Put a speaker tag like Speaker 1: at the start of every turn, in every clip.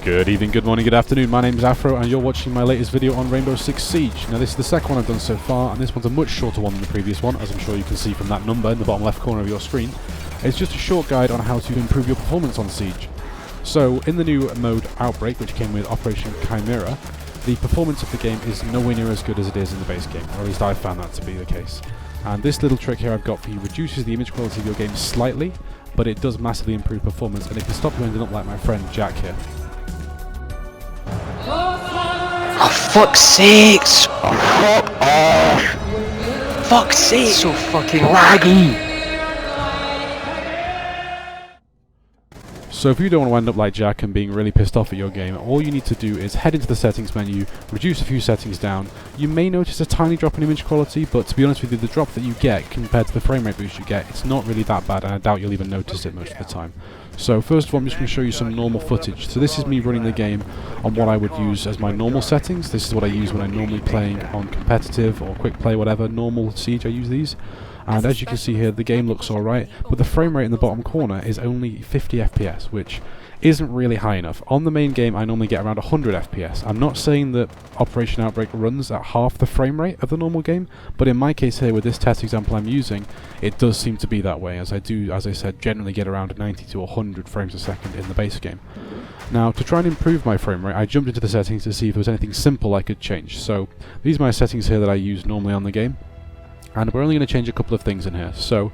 Speaker 1: Good evening, good morning, good afternoon. My name is Afro and you're watching my latest video on Rainbow Six Siege. Now this is the second one I've done so far, and this one's a much shorter one than the previous one, as I'm sure you can see from that number in the bottom left corner of your screen. It's just a short guide on how to improve your performance on Siege. So in the new mode Outbreak, which came with Operation Chimera, the performance of the game is nowhere near as good as it is in the base game, or at least I found that to be the case. And this little trick here I've got for you reduces the image quality of your game slightly, but it does massively improve performance, and it can stop you ending up like my friend Jack here.
Speaker 2: Oh, fuck's sakes! Oh, fuck off! Fuck's sake! So fucking laggy!
Speaker 1: So if you don't want to end up like Jack and being really pissed off at your game, all you need to do is head into the settings menu, reduce a few settings down. You may notice a tiny drop in image quality, but to be honest with you, the drop that you get compared to the frame rate boost you get, it's not really that bad, and I doubt you'll even notice it most of the time. So first of all, I'm just going to show you some normal footage. So this is me running the game on what I would use as my normal settings. This is what I use when I'm normally playing on competitive or quick play, whatever, normal Siege, I use these. And as you can see here, the game looks alright, but the frame rate in the bottom corner is only 50 FPS, which isn't really high enough. On the main game, I normally get around 100 FPS. I'm not saying that Operation Outbreak runs at half the frame rate of the normal game, but in my case here, with this test example I'm using, it does seem to be that way, as I do, as I said, generally get around 90 to 100 frames a second in the base game. Now, to try and improve my frame rate, I jumped into the settings to see if there was anything simple I could change. So, these are my settings here that I use normally on the game. And we're only going to change a couple of things in here. So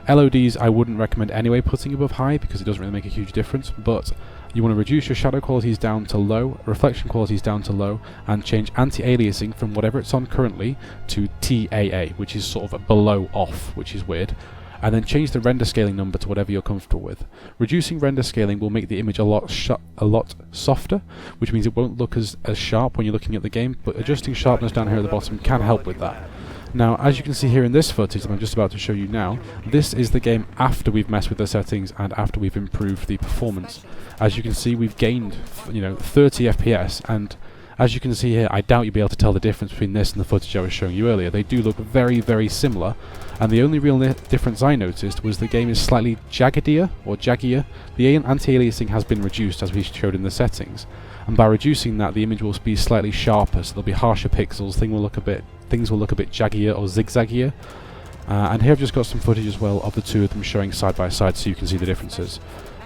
Speaker 1: LODs I wouldn't recommend anyway putting above high, because it doesn't really make a huge difference, but you want to reduce your shadow qualities down to low, reflection qualities down to low, and change anti-aliasing from whatever it's on currently to TAA, which is sort of below off, which is weird. And then change the render scaling number to whatever you're comfortable with. Reducing render scaling will make the image a lot softer, which means it won't look as sharp when you're looking at the game, but adjusting sharpness down here at the bottom can help with that. Now, as you can see here in this footage that I'm just about to show you now, this is the game after we've messed with the settings and after we've improved the performance. As you can see, we've gained, 30 FPS, and as you can see here, I doubt you'll be able to tell the difference between this and the footage I was showing you earlier. They do look very, very similar, and the only real difference I noticed was the game is slightly jaggier. The anti-aliasing has been reduced, as we showed in the settings, and by reducing that, the image will be slightly sharper, so there'll be harsher pixels, things will look a bit jaggier or zigzaggier. And here I've just got some footage as well of the two of them showing side by side, so you can see the differences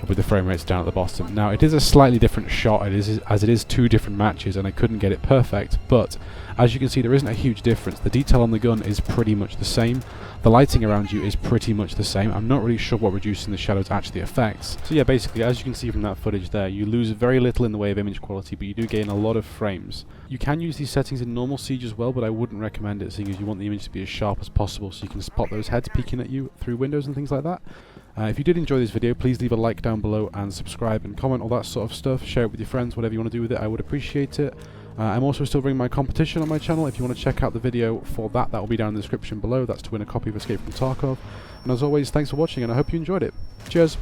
Speaker 1: with the frame rates down at the bottom. Now, it is a slightly different shot, as it is two different matches, and I couldn't get it perfect, but as you can see, there isn't a huge difference. The detail on the gun is pretty much the same. The lighting around you is pretty much the same. I'm not really sure what reducing the shadows actually affects. So yeah, basically, as you can see from that footage there, you lose very little in the way of image quality, but you do gain a lot of frames. You can use these settings in normal Siege as well, but I wouldn't recommend it, seeing as you want the image to be as sharp as possible so you can spot those heads peeking at you through windows and things like that. If you did enjoy this video, please leave a like down below and subscribe and comment, all that sort of stuff. Share it with your friends, whatever you want to do with it, I would appreciate it. I'm also still running my competition on my channel. If you want to check out the video for that, that will be down in the description below. That's to win a copy of Escape from Tarkov. And as always, thanks for watching, and I hope you enjoyed it. Cheers!